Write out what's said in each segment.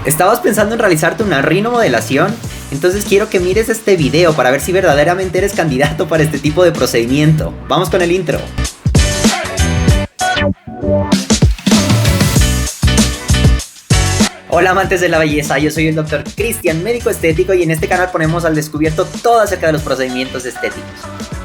¿Estabas pensando en realizarte una rinomodelación? Entonces quiero que mires este video para ver si verdaderamente eres candidato para este tipo de procedimiento. Vamos con el intro. Hola amantes de la belleza, yo soy el Dr. Cristian, médico estético, y en este canal ponemos al descubierto todo acerca de los procedimientos estéticos.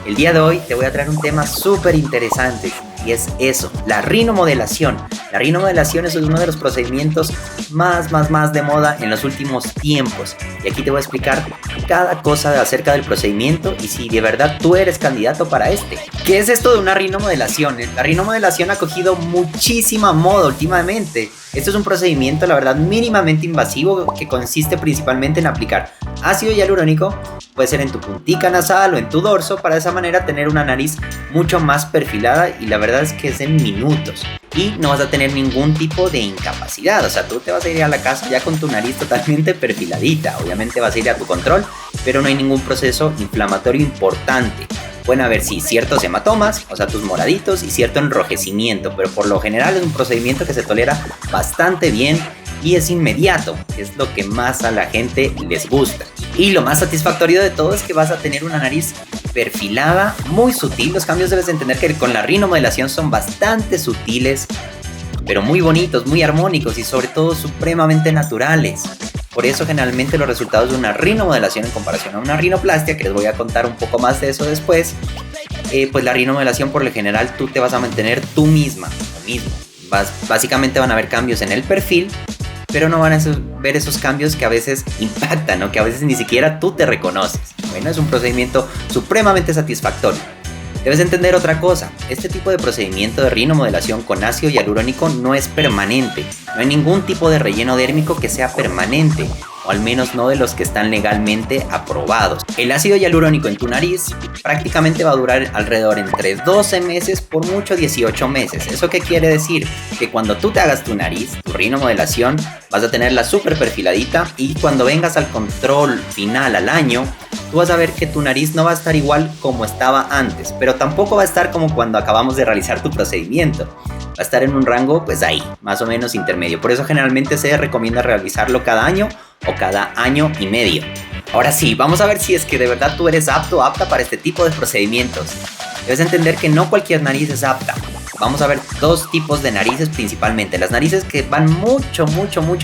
El día de hoy te voy a traer un tema súper interesante y es eso, la rinomodelación. La rinomodelación es uno de los procedimientos más de moda en los últimos tiempos. Y aquí te voy a explicar cada cosa acerca del procedimiento y si de verdad tú eres candidato para este. ¿Qué es esto de una rinomodelación? La rinomodelación ha cogido muchísima moda últimamente. Esto es un procedimiento, la verdad, mínimamente invasivo que consiste principalmente en aplicar ácido hialurónico, puede ser en tu puntica nasal o en tu dorso, para de esa manera tener una nariz mucho más perfilada, y la verdad es que es en minutos y no vas a tener ningún tipo de incapacidad. O sea, tú te vas a ir a la casa ya con tu nariz totalmente perfiladita. Obviamente vas a ir a tu control, pero no hay ningún proceso inflamatorio importante. Pueden haber sí ciertos hematomas, o sea tus moraditos, y cierto enrojecimiento, pero por lo general es un procedimiento que se tolera bastante bien y es inmediato, que es lo que más a la gente les gusta. Y lo más satisfactorio de todo es que vas a tener una nariz perfilada, muy sutil. Los cambios debes entender que con la rinomodelación son bastante sutiles, pero muy bonitos, muy armónicos y sobre todo supremamente naturales. Por eso generalmente los resultados de una rinomodelación en comparación a una rinoplastia, que les voy a contar un poco más de eso después, pues la rinomodelación por lo general tú te vas a mantener tú misma o mismo. Básicamente van a haber cambios en el perfil, pero no van a ver esos cambios que a veces impactan o que a veces ni siquiera tú te reconoces. Bueno, es un procedimiento supremamente satisfactorio. Debes entender otra cosa, este tipo de procedimiento de rinomodelación con ácido hialurónico no es permanente, no hay ningún tipo de relleno dérmico que sea permanente, o al menos no de los que están legalmente aprobados. El ácido hialurónico en tu nariz prácticamente va a durar alrededor entre 12 meses, por mucho 18 meses. ¿Eso qué quiere decir? Que cuando tú te hagas tu nariz, tu rinomodelación, vas a tenerla súper perfiladita, y cuando vengas al control final al año, tú vas a ver que tu nariz no va a estar igual como estaba antes, pero tampoco va a estar como cuando acabamos de realizar tu procedimiento. Va a estar en un rango, pues ahí, más o menos intermedio. Por eso generalmente se recomienda realizarlo cada año o cada año y medio. Ahora sí, vamos a ver si es que de verdad tú eres apto o apta para este tipo de procedimientos. Debes entender que no cualquier nariz es apta. Vamos a ver dos tipos de narices principalmente. Las narices que van mucho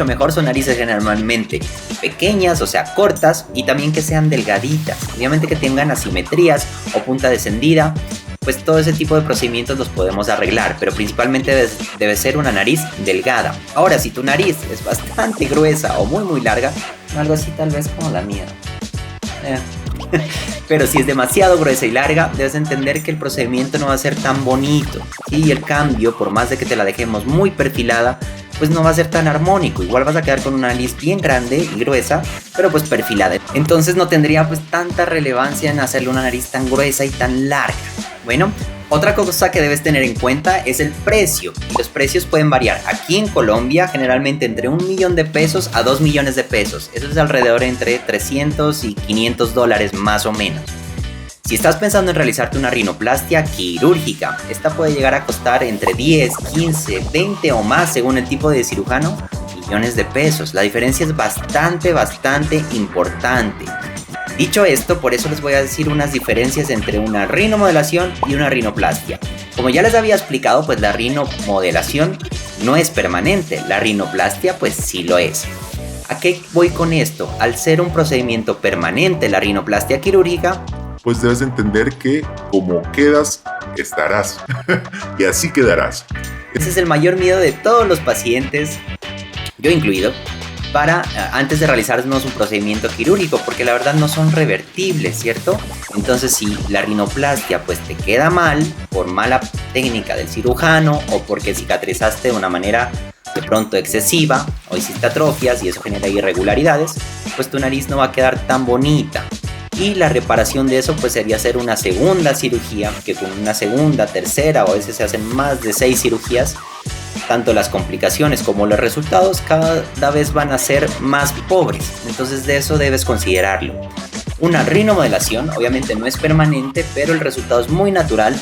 mejor son narices generalmente pequeñas, o sea cortas, y también que sean delgaditas. Obviamente que tengan asimetrías o punta descendida. Pues todo ese tipo de procedimientos los podemos arreglar, pero principalmente debe ser una nariz delgada. Ahora, si tu nariz es bastante gruesa o muy larga, algo así tal vez como la mía, pero si es demasiado gruesa y larga, debes entender que el procedimiento no va a ser tan bonito. Y el cambio, por más de que te la dejemos muy perfilada, pues no va a ser tan armónico. Igual vas a quedar con una nariz bien grande y gruesa, pero pues perfilada. Entonces no tendría pues tanta relevancia en hacerle una nariz tan gruesa y tan larga. Bueno, otra cosa que debes tener en cuenta es el precio. Y los precios pueden variar. Aquí en Colombia generalmente entre 1 millón de pesos a 2 millones de pesos. Eso es alrededor entre 300 y 500 dólares más o menos. Si estás pensando en realizarte una rinoplastia quirúrgica, esta puede llegar a costar entre 10, 15, 20 o más según el tipo de cirujano, millones de pesos. La diferencia es bastante importante. Dicho esto, por eso les voy a decir unas diferencias entre una rinomodelación y una rinoplastia. Como ya les había explicado, pues la rinomodelación no es permanente, la rinoplastia pues sí lo es. ¿A qué voy con esto? Al ser un procedimiento permanente, la rinoplastia quirúrgica, pues debes entender que como quedas, estarás. Y así quedarás. Ese es el mayor miedo de todos los pacientes, yo incluido, para antes de realizarnos un procedimiento quirúrgico, porque la verdad no son revertibles, ¿cierto? Entonces si la rinoplastia pues te queda mal por mala técnica del cirujano, o porque cicatrizaste de una manera de pronto excesiva, o hiciste atrofias y eso genera irregularidades, pues tu nariz no va a quedar tan bonita. Y la reparación de eso pues sería hacer una segunda cirugía, que con una segunda, tercera o a veces se hacen más de 6 cirugías. Tanto las complicaciones como los resultados cada vez van a ser más pobres. Entonces de eso debes considerarlo. Una rinomodelación obviamente no es permanente, pero el resultado es muy natural.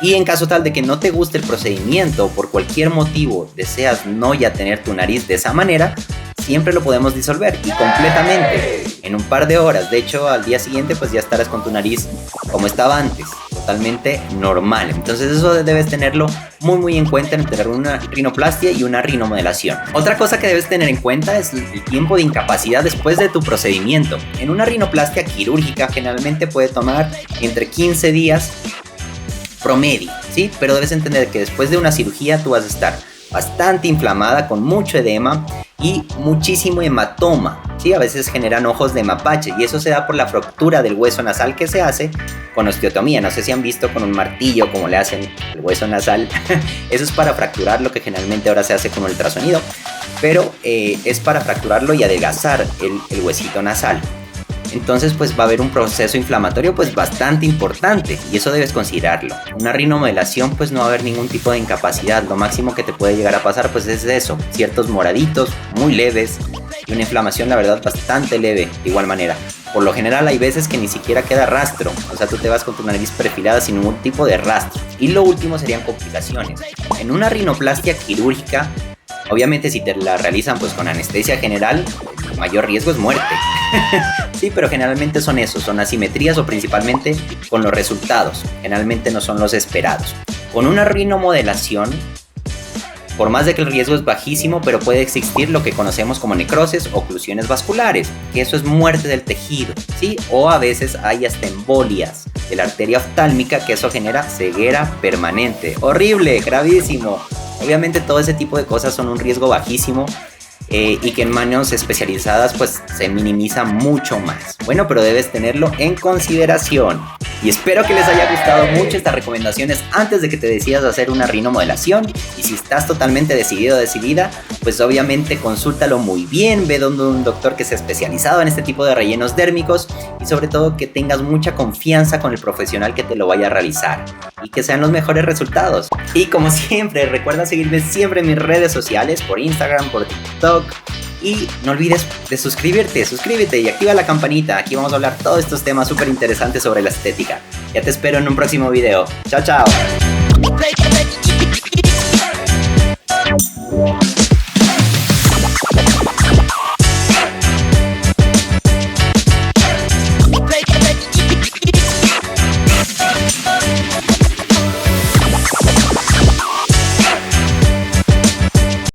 Y en caso tal de que no te guste el procedimiento o por cualquier motivo deseas no ya tener tu nariz de esa manera, siempre lo podemos disolver y completamente en un par de horas. De hecho, al día siguiente pues ya estarás con tu nariz como estaba antes, totalmente normal. Entonces eso debes tenerlo muy en cuenta en tener una rinoplastia y una rinomodelación. Otra cosa que debes tener en cuenta es el tiempo de incapacidad después de tu procedimiento. En una rinoplastia quirúrgica generalmente puede tomar entre 15 días promedio, ¿sí? Pero debes entender que después de una cirugía tú vas a estar bastante inflamada, con mucho edema y muchísimo hematoma, ¿sí? A veces generan ojos de mapache y eso se da por la fractura del hueso nasal que se hace con osteotomía. No sé si han visto con un martillo como le hacen el hueso nasal. Eso es para fracturar, lo que generalmente ahora se hace con ultrasonido, pero es para fracturarlo y adelgazar el huesito nasal. Entonces pues va a haber un proceso inflamatorio pues bastante importante y eso debes considerarlo. Una rinomodelación pues no va a haber ningún tipo de incapacidad, lo máximo que te puede llegar a pasar pues es eso, ciertos moraditos muy leves y una inflamación la verdad bastante leve de igual manera. Por lo general hay veces que ni siquiera queda rastro, o sea tú te vas con tu nariz perfilada sin ningún tipo de rastro. Y lo último serían complicaciones. En una rinoplastia quirúrgica, obviamente si te la realizan pues con anestesia general, el mayor riesgo es muerte. Sí, pero generalmente son esos, son asimetrías o principalmente con los resultados. Generalmente no son los esperados. Con una rinomodelación, por más de que el riesgo es bajísimo, pero puede existir lo que conocemos como necrosis o oclusiones vasculares, que eso es muerte del tejido, ¿sí? O a veces hay hasta embolias de la arteria oftálmica, que eso genera ceguera permanente. Horrible, gravísimo. Obviamente todo ese tipo de cosas son un riesgo bajísimo. Y que en manos especializadas pues se minimiza mucho más. Bueno, pero debes tenerlo en consideración. Y espero que les haya gustado mucho estas recomendaciones antes de que te decidas a hacer una rinomodelación. Y si estás totalmente decidido o decidida, pues obviamente consúltalo muy bien, ve donde un doctor que sea especializado en este tipo de rellenos dérmicos y sobre todo que tengas mucha confianza con el profesional que te lo vaya a realizar y que sean los mejores resultados. Y como siempre, recuerda seguirme siempre en mis redes sociales, por Instagram, por TikTok. Y no olvides de suscríbete y activa la campanita. Aquí vamos a hablar todos estos temas súper interesantes sobre la estética. Ya te espero en un próximo video. Chao, chao.